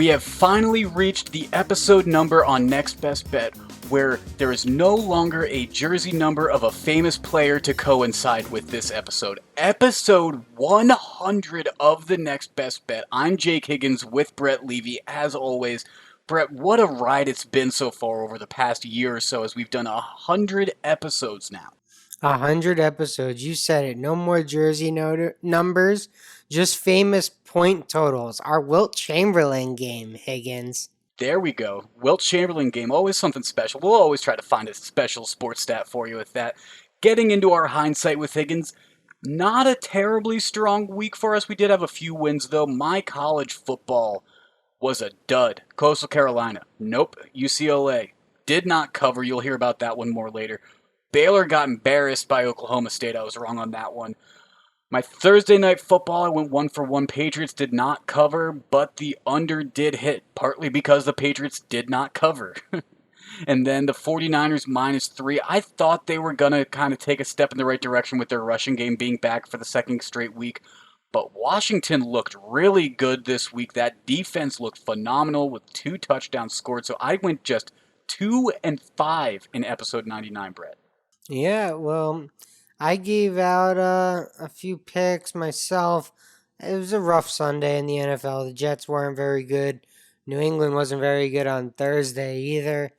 We have finally reached the episode number on Next Best Bet, where there is no longer a jersey number of a famous player to coincide with this episode. Episode 100 of the Next Best Bet. I'm Jake Higgins with Brett Levy, as always. Brett, what a ride it's been so far over the past year or so, as we've done 100 episodes now. 100 episodes. You said it. No more jersey numbers, just famous point totals. Our Wilt Chamberlain game, Higgins. There we go. Wilt Chamberlain game, always something special. We'll always try to find a special sports stat for you with that. Getting into our hindsight with Higgins, not a terribly strong week for us. We did have a few wins, though. My college football was a dud. Coastal Carolina, nope. UCLA, did not cover. You'll hear about that one more later. Baylor got embarrassed by Oklahoma State. I was wrong on that one. My Thursday night football, I went 1-for-1. Patriots did not cover, but the under did hit, partly because the Patriots did not cover. And then the 49ers -3. I thought they were going to kind of take a step in the right direction with their rushing game being back for the second straight week. But Washington looked really good this week. That defense looked phenomenal with 2 touchdowns scored. So I went just 2-5 in episode 99, Brett. Yeah, well, I gave out a few picks myself. It was a rough Sunday in the NFL. The Jets weren't very good. New England wasn't very good on Thursday either.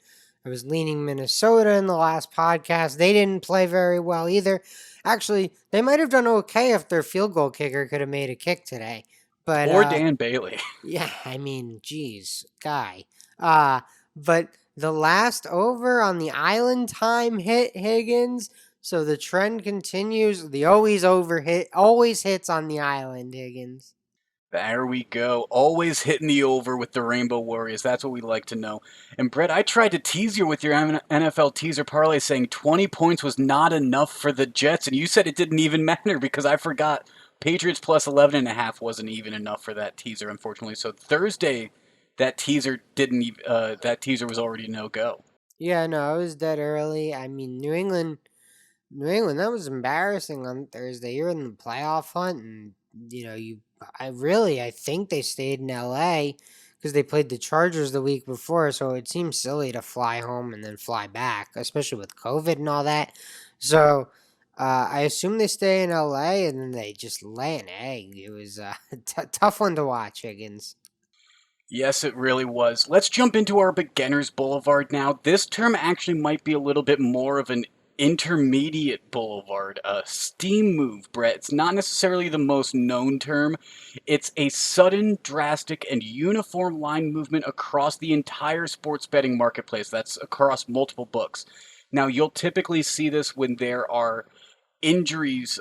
I was leaning Minnesota in the last podcast. They didn't play very well either. Actually, they might have done okay if their field goal kicker could have made a kick today. But Or Dan Bailey. yeah, I mean, geez, guy. But the last over on the island time hit Higgins. So the trend continues. The always hits on the island, Higgins. There we go. Always hitting the over with the Rainbow Warriors. That's what we like to know. And Brett, I tried to tease you with your NFL teaser parlay saying 20 points was not enough for the Jets. And you said it didn't even matter because I forgot Patriots plus 11.5 wasn't even enough for that teaser, unfortunately. So Thursday, that teaser didn't even, that teaser was already no go. Yeah, no, I was dead early. I mean, New England, that was embarrassing on Thursday. You're in the playoff hunt, and I think they stayed in LA because they played the Chargers the week before. So it seems silly to fly home and then fly back, especially with COVID and all that. So I assume they stay in LA, and then they just lay an egg. It was a tough one to watch, Higgins. Yes, it really was. Let's jump into our beginner's boulevard now. This term actually might be a little bit more of an intermediate boulevard, a steam move, Brett. It's not necessarily the most known term. It's a sudden, drastic, and uniform line movement across the entire sports betting marketplace. That's across multiple books. Now, you'll typically see this when there are injuries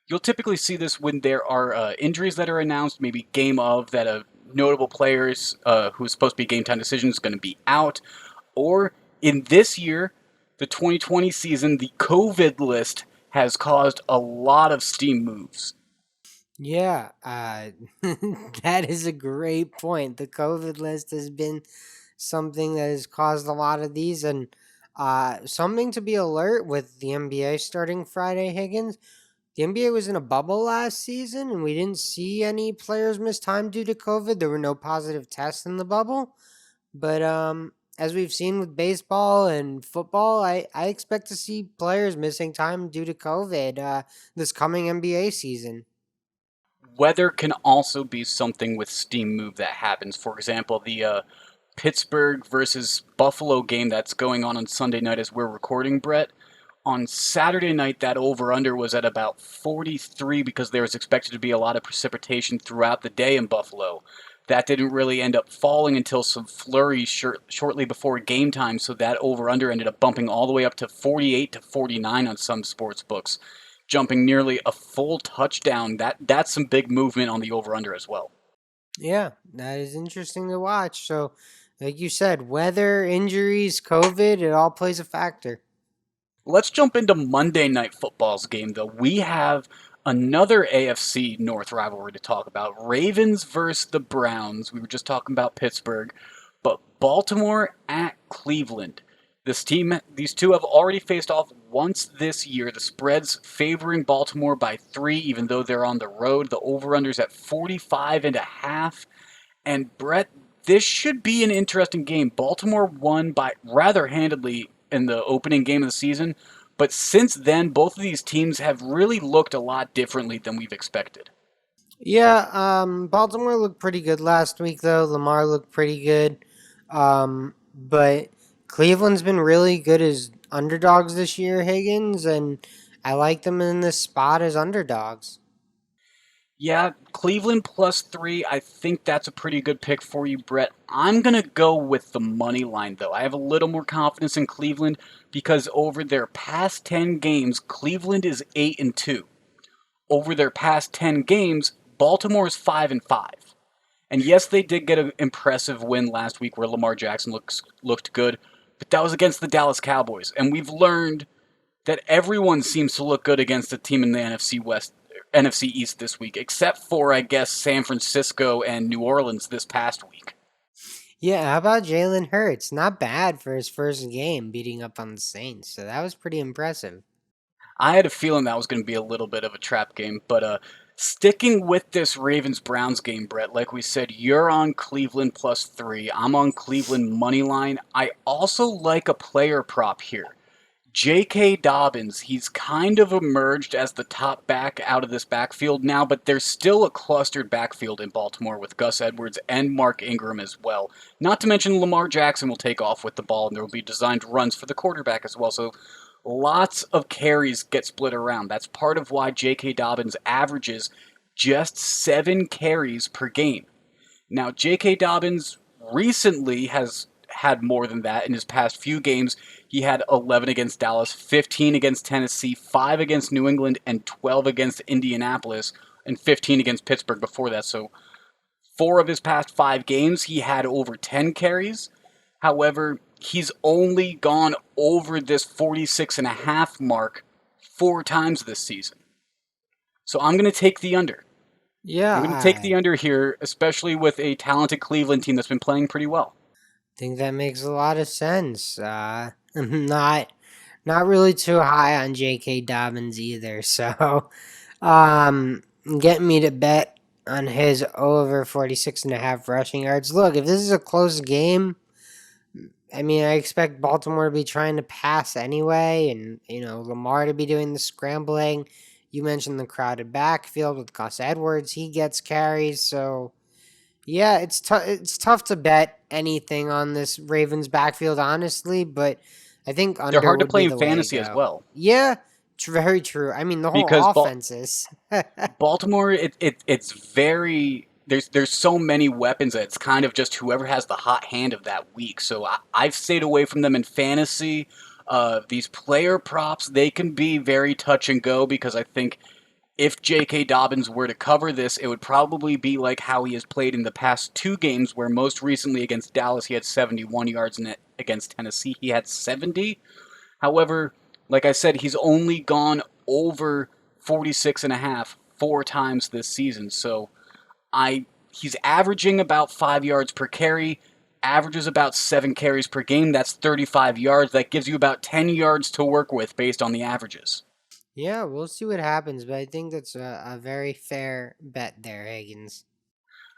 You'll typically see this when there are injuries that are announced, maybe game of, that a notable players who's supposed to be game time decision is going to be out. Or in this year, the 2020 season, the COVID list has caused a lot of steam moves. Yeah, that is a great point. The COVID list has been something that has caused a lot of these, and something to be alert with the NBA starting Friday, Higgins. The NBA was in a bubble last season, and we didn't see any players miss time due to COVID. There were no positive tests in the bubble. But as we've seen with baseball and football, I expect to see players missing time due to COVID this coming NBA season. Weather can also be something with steam move that happens. For example, the Pittsburgh versus Buffalo game that's going on Sunday night as we're recording, Brett. On Saturday night, that over-under was at about 43 because there was expected to be a lot of precipitation throughout the day in Buffalo. That didn't really end up falling until some flurries shortly before game time, so that over-under ended up bumping all the way up to 48 to 49 on some sports books, jumping nearly a full touchdown. That's some big movement on the over-under as well. Yeah, that is interesting to watch. So, like you said, weather, injuries, COVID, it all plays a factor. Let's jump into Monday Night Football's game, though. We have another AFC North rivalry to talk about. Ravens versus the Browns. We were just talking about Pittsburgh. But Baltimore at Cleveland. These two have already faced off once this year. The spread's favoring Baltimore by 3, even though they're on the road. The over-under's at 45.5. And Brett, this should be an interesting game. Baltimore won by rather handedly in the opening game of the season, but since then, both of these teams have really looked a lot differently than we've expected. Yeah, Baltimore looked pretty good last week, though. Lamar looked pretty good. But Cleveland's been really good as underdogs this year, Higgins, and I like them in this spot as underdogs. Yeah, Cleveland +3. I think that's a pretty good pick for you, Brett. I'm going to go with the money line, though. I have a little more confidence in Cleveland because over their past 10 games, Cleveland is 8-2. Over their past 10 games, Baltimore is 5-5. And yes, they did get an impressive win last week where Lamar Jackson looked good, but that was against the Dallas Cowboys. And we've learned that everyone seems to look good against a team in the NFC East this week, except for I guess San Francisco and New Orleans this past week. Yeah, how about Jalen Hurts? Not bad for his first game beating up on the Saints, so that was pretty impressive. I had a feeling that was going to be a little bit of a trap game, but sticking with this Ravens Browns game, Brett, like we said, you're on Cleveland +3. I'm on Cleveland money line. I also like a player prop here. J.K. Dobbins, he's kind of emerged as the top back out of this backfield now, but there's still a clustered backfield in Baltimore with Gus Edwards and Mark Ingram as well. Not to mention Lamar Jackson will take off with the ball, and there will be designed runs for the quarterback as well. So lots of carries get split around. That's part of why J.K. Dobbins averages just 7 carries per game. Now, J.K. Dobbins recently has had more than that in his past few games. He had 11 against Dallas, 15 against Tennessee, 5 against New England, and 12 against Indianapolis, and 15 against Pittsburgh before that. So, 4 of his past 5 games, he had over 10 carries. However, he's only gone over this 46.5 mark 4 times this season. So, I'm going to take the under. Yeah, I'm going to take the I under here, especially with a talented Cleveland team that's been playing pretty well. think that makes a lot of sense. Not really too high on J.K. Dobbins either, so um, getting me to bet on his over 46.5 rushing yards. Look, if this is a close game, I mean, I expect Baltimore to be trying to pass anyway, and Lamar to be doing the scrambling. You mentioned the crowded backfield with Gus Edwards; he gets carries. So yeah, it's tough to bet anything on this Ravens backfield, honestly. But I think They're under hard to would play be in the way to fantasy as go. well Yeah, very true. I mean, the whole because offense is. Baltimore, it's very there's so many weapons that it's kind of just whoever has the hot hand of that week. So I've stayed away from them in fantasy. These player props they can be very touch and go because I think if J.K. Dobbins were to cover this, it would probably be like how he has played in the past 2 games, where most recently against Dallas he had 71 yards and against Tennessee he had 70. However, like I said, he's only gone over 46.5 4 times this season. So I he's averaging about 5 yards per carry, averages about 7 carries per game. That's 35 yards. That gives you about 10 yards to work with based on the averages. Yeah, we'll see what happens, but I think that's a very fair bet there, Higgins.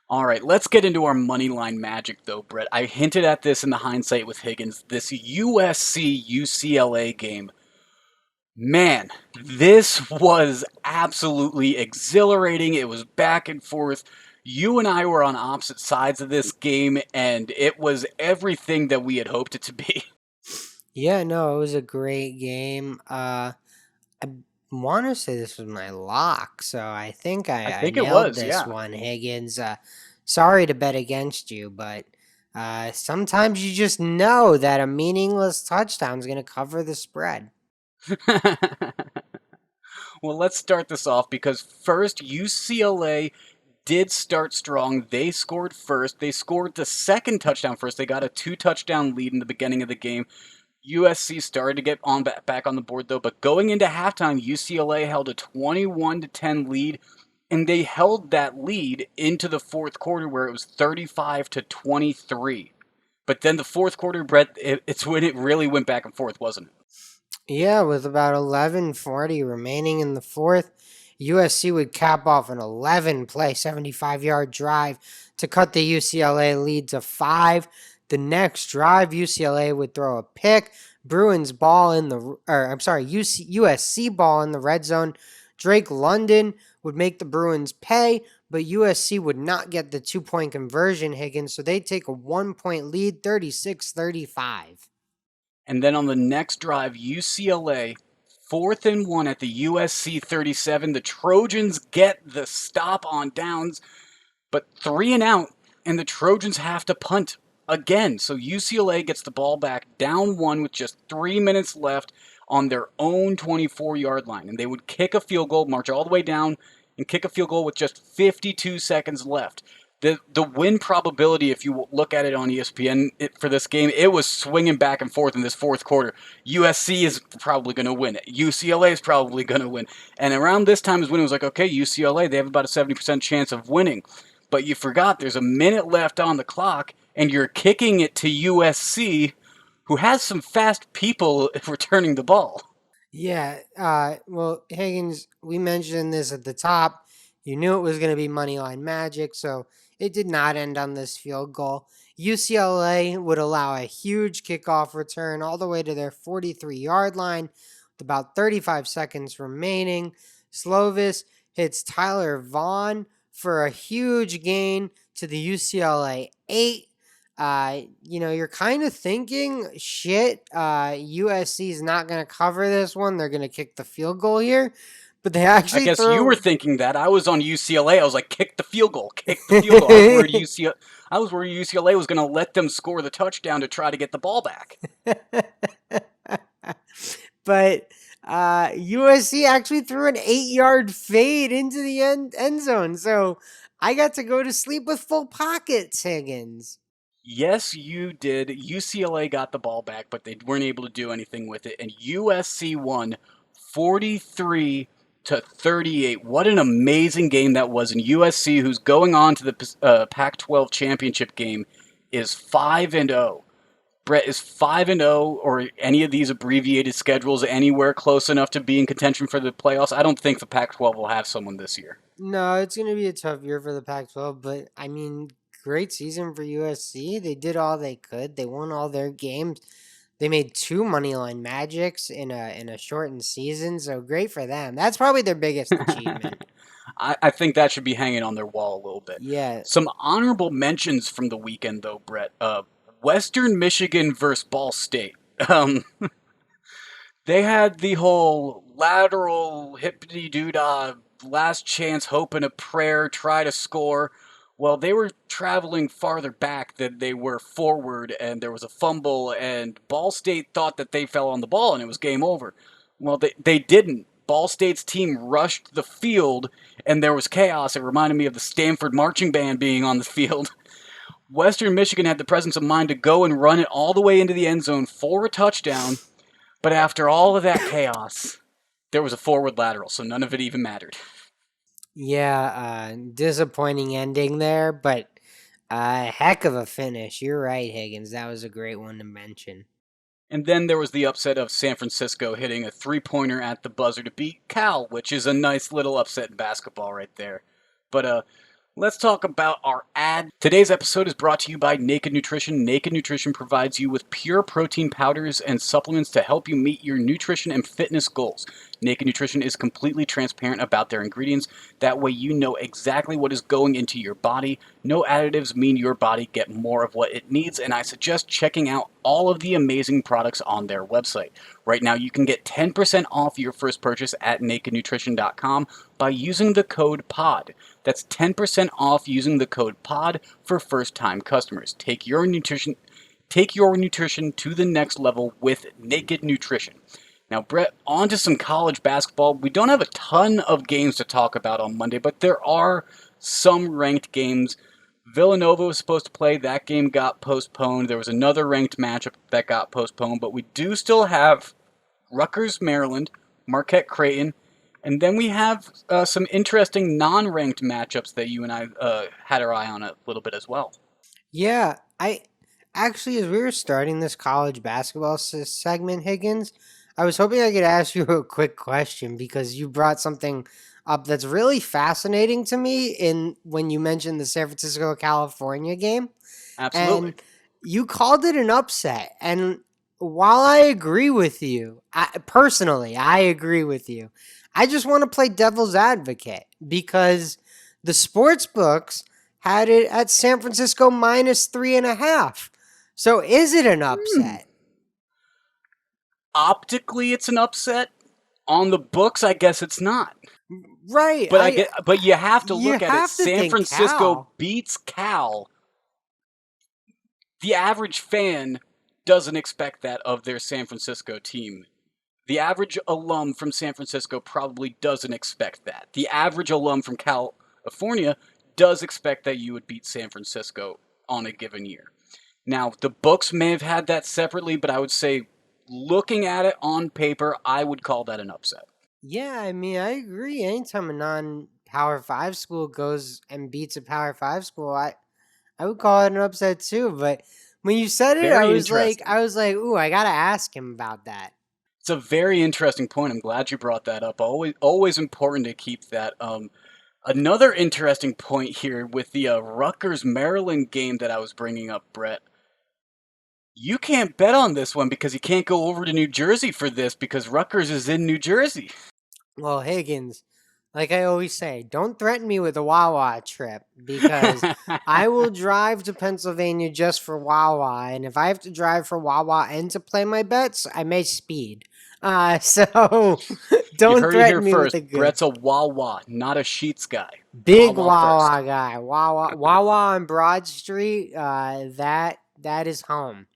All right, let's get into our money line magic, though, Brett. I hinted at this in the hindsight with Higgins. This USC UCLA game. Man, this was absolutely exhilarating. It was back and forth. You and I were on opposite sides of this game, and it was everything that we had hoped it to be. Yeah, no, it was a great game. I want to say this was my lock, so I think I I think it nailed was, this yeah. one, Higgins. Sorry to bet against you, but sometimes you just know that a meaningless touchdown is going to cover the spread. Well, let's start this off because first, UCLA did start strong. They scored first. They scored the second touchdown first. They got a 2 touchdown lead in the beginning of the game. USC started to get on back on the board though, but going into halftime, UCLA held a 21-10 lead, and they held that lead into the fourth quarter where it was 35-23. But then the fourth quarter, Brett, it's when it really went back and forth, wasn't it? Yeah, with about 11:40 remaining in the fourth, USC would cap off an 11 play, 75-yard drive to cut the UCLA lead to 5. The next drive, UCLA would throw a pick. Bruins ball in the, or I'm sorry, USC ball in the red zone. Drake London would make the Bruins pay, but USC would not get the 2-point conversion, Higgins, so they take a 1-point lead, 36-35. And then on the next drive, UCLA, 4th and 1 at the USC 37. The Trojans get the stop on downs, but 3 and out, and the Trojans have to punt again. So UCLA gets the ball back down 1 with just 3 minutes left on their own 24-yard line. And they would kick a field goal, march all the way down, and kick a field goal with just 52 seconds left. The win probability, if you look at it on ESPN for this game, it was swinging back and forth in this fourth quarter. USC is probably going to win it. UCLA is probably going to win. And around this time is when it was like, okay, UCLA, they have about a 70% chance of winning. But you forgot there's a minute left on the clock, and you're kicking it to USC, who has some fast people returning the ball. Yeah, well, Higgins, we mentioned this at the top. You knew it was going to be Moneyline Magic, so it did not end on this field goal. UCLA would allow a huge kickoff return all the way to their 43-yard line with about 35 seconds remaining. Slovis hits Tyler Vaughn for a huge gain to the UCLA 8. You're kind of thinking, shit, USC is not going to cover this one. They're going to kick the field goal here. But they I actually guess you were throw. thinking that. I was on UCLA. I was like, kick the field goal, kick the field goal. I was worried UCLA was going to let them score the touchdown to try to get the ball back. But USC actually threw an 8-yard fade into the end zone. So I got to go to sleep with full pockets, Higgins. Yes, you did. UCLA got the ball back, but they weren't able to do anything with it. And USC won 43-38. What an amazing game that was. And USC, who's going on to the Pac-12 championship game, is 5-0. Brett, is 5-0 or any of these abbreviated schedules anywhere close enough to be in contention for the playoffs? I don't think the Pac-12 will have someone this year. No, it's going to be a tough year for the Pac-12, but I mean, great season for USC. They did all they could. They won all their games. They made 2 Moneyline Magics in a shortened season, so great for them. That's probably their biggest achievement. I think that should be hanging on their wall a little bit. Yeah. Some honorable mentions from the weekend, though, Brett. Western Michigan versus Ball State. They had the whole lateral hippity-doo-dah, last chance, hope and a prayer, try to score. Well, they were traveling farther back than they were forward, and there was a fumble, and Ball State thought that they fell on the ball and it was game over. Well, they didn't. Ball State's team rushed the field, and there was chaos. It reminded me of the Stanford marching band being on the field. Western Michigan had the presence of mind to go and run it all the way into the end zone for a touchdown, but after all of that chaos, there was a forward lateral, so none of it even mattered. Yeah, disappointing ending there, but a heck of a finish. You're right, Higgins. That was a great one to mention. And then there was the upset of San Francisco hitting a three-pointer at the buzzer to beat Cal, which is a nice little upset in basketball right there. But let's talk about our ad. Today's episode is brought to you by Naked Nutrition. Naked Nutrition provides you with pure protein powders and supplements to help you meet your nutrition and fitness goals. Naked Nutrition is completely transparent about their ingredients. That way you know exactly what is going into your body. No additives mean your body get more of what it needs, and I suggest checking out all of the amazing products on their website. Right now you can get 10% off your first purchase at nakednutrition.com by using the code POD. That's 10% off using the code POD for first-time customers. Take your nutrition to the next level with Naked Nutrition. Now, Brett, on to some college basketball. We don't have a ton of games to talk about on Monday, but there are some ranked games. Villanova was supposed to play. That game got postponed. There was another ranked matchup that got postponed, but we do still have Rutgers, Maryland, Marquette, Creighton, and then we have some interesting non-ranked matchups that you and I had our eye on a little bit as well. Yeah, I actually, as we were starting this college basketball segment, Higgins, I was hoping I could ask you a quick question because you brought something that's really fascinating to me in when you mentioned the San Francisco California game. Absolutely. And you called it an upset. And while I agree with you, personally, I agree with you. I just want to play devil's advocate because the sports books had it at San Francisco minus 3.5. So is it an Hmm. upset? Optically, it's an upset. On the books, I guess it's not. Right. But you have to You look at it. have to San think Francisco Cal. beats Cal. The average fan doesn't expect that of their San Francisco team. The average alum from San Francisco probably doesn't expect that. The average alum from California does expect that you would beat San Francisco on a given year. Now, the books may have had that separately, but I would say looking at it on paper, I would call that an upset. Yeah, I mean, I agree. Anytime a non-Power Five school goes and beats a Power Five school, I would call it an upset too. But when you said it, Very interesting. ooh, I gotta ask him about that. It's a very interesting point. I'm glad you brought that up. Always important to keep that. Another interesting point here with the Rutgers Maryland game that I was bringing up, Brett. You can't bet on this one because you can't go over to New Jersey for this because Rutgers is in New Jersey. Well, Higgins, like I always say, don't threaten me with a Wawa trip because I will drive to Pennsylvania just for Wawa, and if I have to drive for Wawa and to play my bets, I may speed. So You don't heard it here threaten me with first. a good. Brett's a Wawa, not a Sheets guy. Big Wawa first. Wawa guy. Wawa on Broad Street. That is home.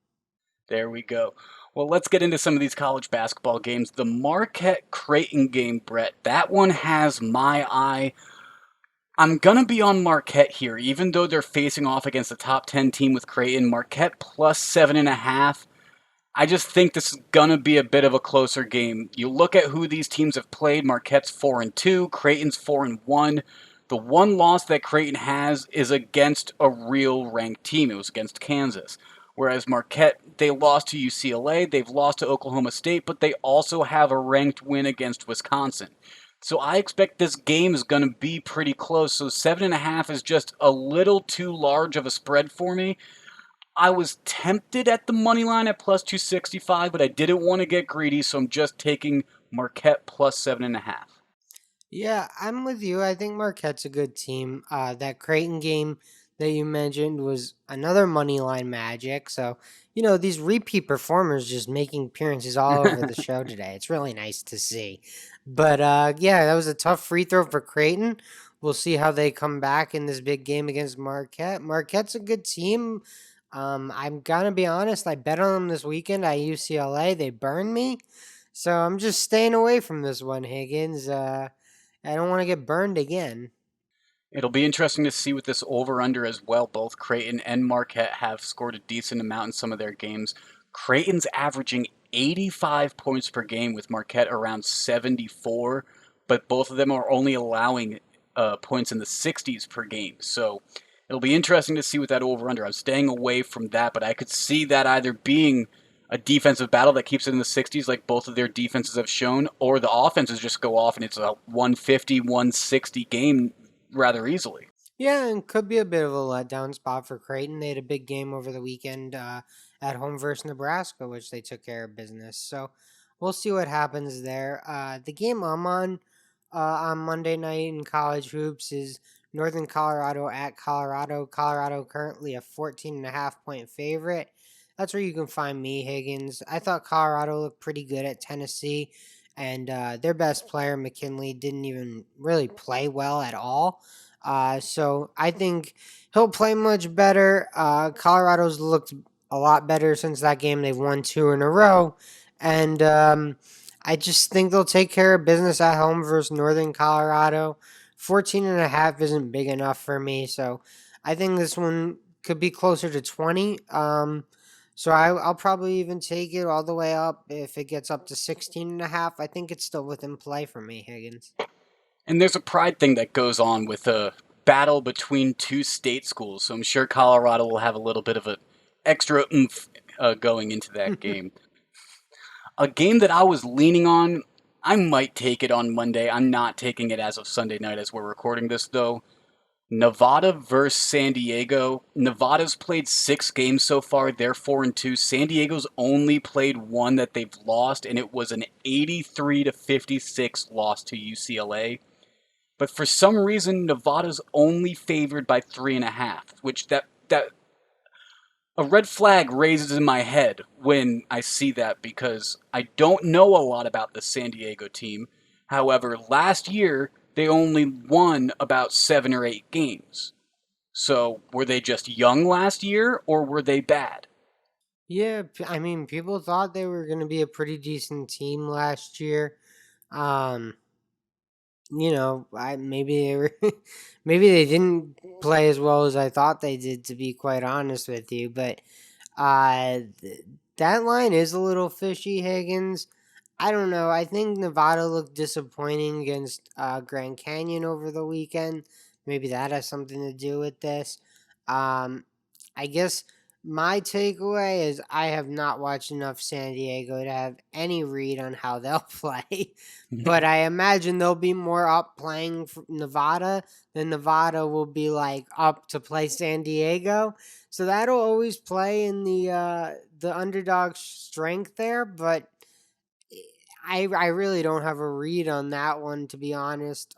There we go. Well, let's get into some of these college basketball games. The Marquette Creighton game, Brett, that one has my eye. I'm going to be on Marquette here, even though they're facing off against a top 10 team with Creighton. Marquette plus 7.5. I just think this is going to be a bit of a closer game. You look at who these teams have played. Marquette's 4-2, Creighton's 4-1. The one loss that Creighton has is against a real ranked team. It was against Kansas. Whereas Marquette, they lost to UCLA, they've lost to Oklahoma State, but they also have a ranked win against Wisconsin. So I expect this game is going to be pretty close. So 7.5 is just a little too large of a spread for me. I was tempted at the money line at plus 265, but I didn't want to get greedy, so I'm just taking Marquette plus 7.5. Yeah, I'm with you. I think Marquette's a good team. That Creighton game that you mentioned was another money line magic. So, these repeat performers just making appearances all over the show today. It's really nice to see. But yeah, that was a tough free throw for Creighton. We'll see how they come back in this big game against Marquette. Marquette's a good team. I'm gonna be honest. I bet on them this weekend at UCLA. They burned me, so I'm just staying away from this one, Higgins. I don't want to get burned again. It'll be interesting to see with this over-under as well. Both Creighton and Marquette have scored a decent amount in some of their games. Creighton's averaging 85 points per game with Marquette around 74, but both of them are only allowing points in the 60s per game. So it'll be interesting to see with that over-under. I'm staying away from that, but I could see that either being a defensive battle that keeps it in the 60s like both of their defenses have shown, or the offenses just go off and it's a 150, 160 game rather easily. Yeah, and could be a bit of a letdown spot for Creighton. They had a big game over the weekend at home versus Nebraska, which they took care of business. So we'll see what happens there. The game I'm on Monday night in college hoops is Northern Colorado at Colorado. Colorado currently a 14.5 point favorite. That's where you can find me, Higgins. I thought Colorado looked pretty good at Tennessee, and their best player, McKinley, didn't even really play well at all. So I think he'll play much better. Colorado's looked a lot better since that game. They've won two in a row. And I just think they'll take care of business at home versus Northern Colorado. 14.5 isn't big enough for me. So I think this one could be closer to 20. So I'll probably even take it all the way up. If it gets up to 16.5, I think it's still within play for me, Higgins. And there's a pride thing that goes on with a battle between two state schools, so I'm sure Colorado will have a little bit of an extra oomph going into that game. A game that I was leaning on, I might take it on Monday. I'm not taking it as of Sunday night as we're recording this, though. Nevada versus San Diego. Nevada's played 6 games so far. They're 4-2. San Diego's only played one that they've lost, and it was an 83-56 loss to UCLA. But for some reason, Nevada's only favored by 3.5, which that a red flag raises in my head when I see that because I don't know a lot about the San Diego team. However, last year they only won about 7 or 8 games. So were they just young last year or were they bad? Yeah, I mean, people thought they were going to be a pretty decent team last year. Um, I maybe they were, maybe they didn't play as well as I thought they did. To be quite honest with you, but that line is a little fishy, Higgins. I don't know. I think Nevada looked disappointing against Grand Canyon over the weekend. Maybe that has something to do with this. Um, I guess my takeaway is I have not watched enough San Diego to have any read on how they'll play. But I imagine they'll be more up playing for Nevada than Nevada will be like up to play San Diego. So that'll always play in the underdog strength there, but I really don't have a read on that one, to be honest.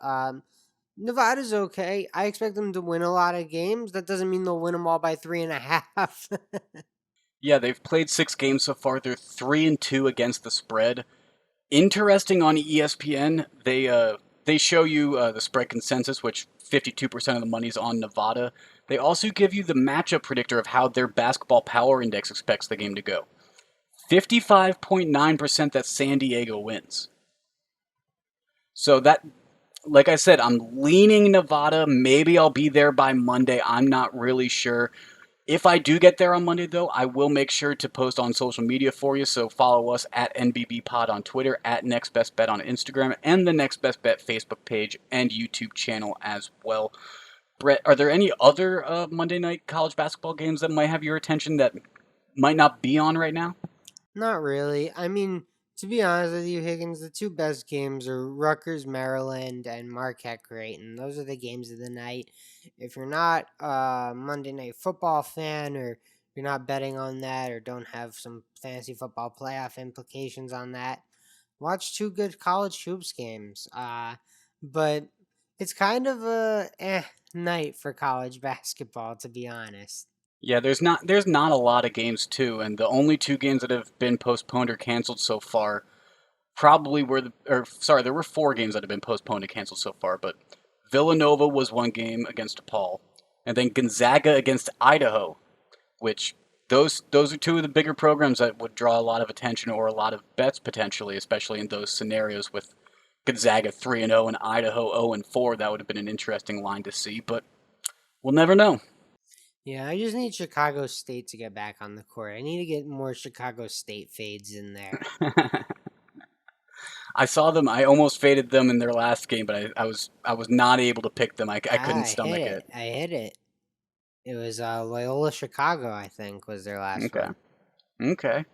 Nevada's okay. I expect them to win a lot of games. That doesn't mean they'll win them all by 3.5. Yeah, they've played 6 games so far. They're 3-2 against the spread. Interesting on ESPN, they show you the spread consensus, which 52% of the money's on Nevada. They also give you the matchup predictor of how their basketball power index expects the game to go. 55.9% that San Diego wins. So that, like I said, I'm leaning Nevada. Maybe I'll be there by Monday. I'm not really sure. If I do get there on Monday, though, I will make sure to post on social media for you. So follow us at NBB Pod on Twitter, at Next Best Bet on Instagram, and the Next Best Bet Facebook page and YouTube channel as well. Brett, are there any other Monday night college basketball games that might have your attention that might not be on right now? Not really. I mean, to be honest with you, Higgins, the two best games are Rutgers, Maryland, and Marquette Creighton. Those are the games of the night. If you're not a Monday Night Football fan, or you're not betting on that, or don't have some fantasy football playoff implications on that, watch two good college hoops games. But it's kind of a night for college basketball, to be honest. Yeah, there's not a lot of games too, and the only 2 games that have been postponed or canceled so far probably were there were 4 games that have been postponed and canceled so far, but Villanova was one game against DePaul, and then Gonzaga against Idaho, which those are two of the bigger programs that would draw a lot of attention or a lot of bets potentially, especially in those scenarios with Gonzaga 3-0 and Idaho 0-4. That would have been an interesting line to see, but we'll never know. Yeah, I just need Chicago State to get back on the court. I need to get more Chicago State fades in there. I saw them. I almost faded them in their last game, but I was not able to pick them. I couldn't I hit stomach it. it. I hit it. It was Loyola Chicago, I think, was their last Okay. one. Okay.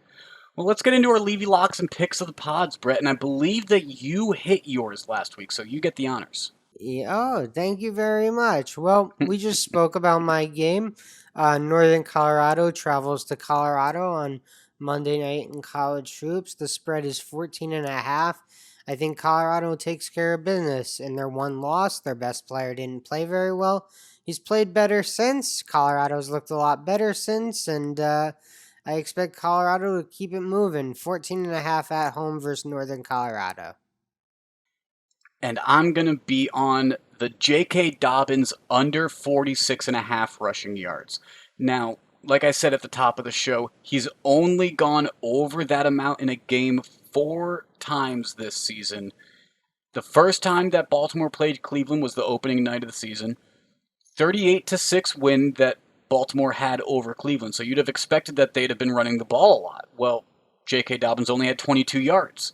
Well, let's get into our Levy locks and picks of the pods, Brett. And I believe that you hit yours last week, so you get the honors. Yeah, oh, thank you very much. Well, we just spoke about my game. Northern Colorado travels to Colorado on Monday night in college hoops. The spread is 14.5. I think Colorado takes care of business in their one loss. Their best player didn't play very well. He's played better since. Colorado's looked a lot better since, and I expect Colorado to keep it moving. 14.5 at home versus Northern Colorado. And I'm going to be on the J.K. Dobbins under 46.5 rushing yards. Now, like I said at the top of the show, he's only gone over that amount in a game 4 times this season. The first time that Baltimore played Cleveland was the opening night of the season. 38-6 win that Baltimore had over Cleveland. So you'd have expected that they'd have been running the ball a lot. Well, J.K. Dobbins only had 22 yards.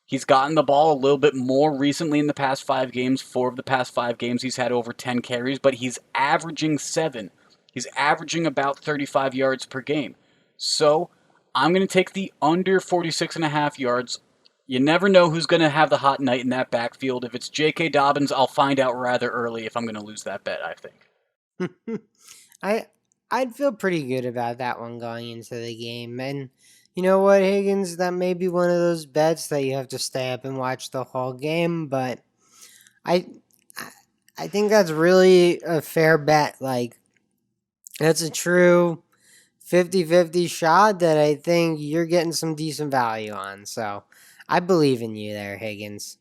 He's gotten the ball a little bit more recently in the past 5 games. 4 of the past 5 games, he's had over 10 carries, but he's averaging 7. He's averaging about 35 yards per game. So I'm going to take the under 46.5 yards. You never know who's going to have the hot night in that backfield. If it's J.K. Dobbins, I'll find out rather early if I'm going to lose that bet, I think. I I'd feel pretty good about that one going into the game. And you know what, Higgins, that may be one of those bets that you have to stay up and watch the whole game, but I I think that's really a fair bet. Like, that's a true 50-50 shot that I think you're getting some decent value on. So I believe in you there, Higgins.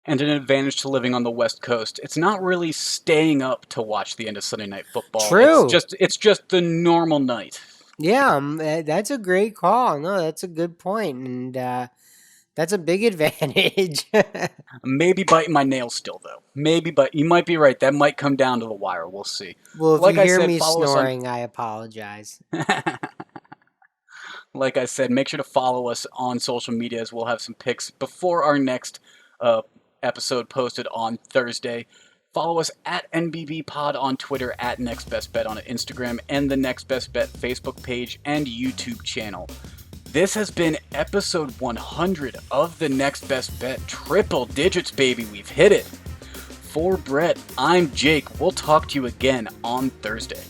And an advantage to living on the West Coast. It's not really staying up to watch the end of Sunday Night Football. True. It's just the normal night. Yeah, that's a great call. No, that's a good point, and that's a big advantage. Maybe biting my nails still though. Maybe, but you might be right. That might come down to the wire. We'll see. Well, if you Like I hear said, me follow us on. snoring, I apologize. Like I said, make sure to follow us on social media as we'll have some pics before our next episode posted on Thursday. Follow us at NBB Pod on Twitter, at Next Best Bet on Instagram, and the Next Best Bet Facebook page and YouTube channel. This has been episode 100 of the Next Best Bet. Triple digits, baby. We've hit it. For Brett, I'm Jake. We'll talk to you again on Thursday.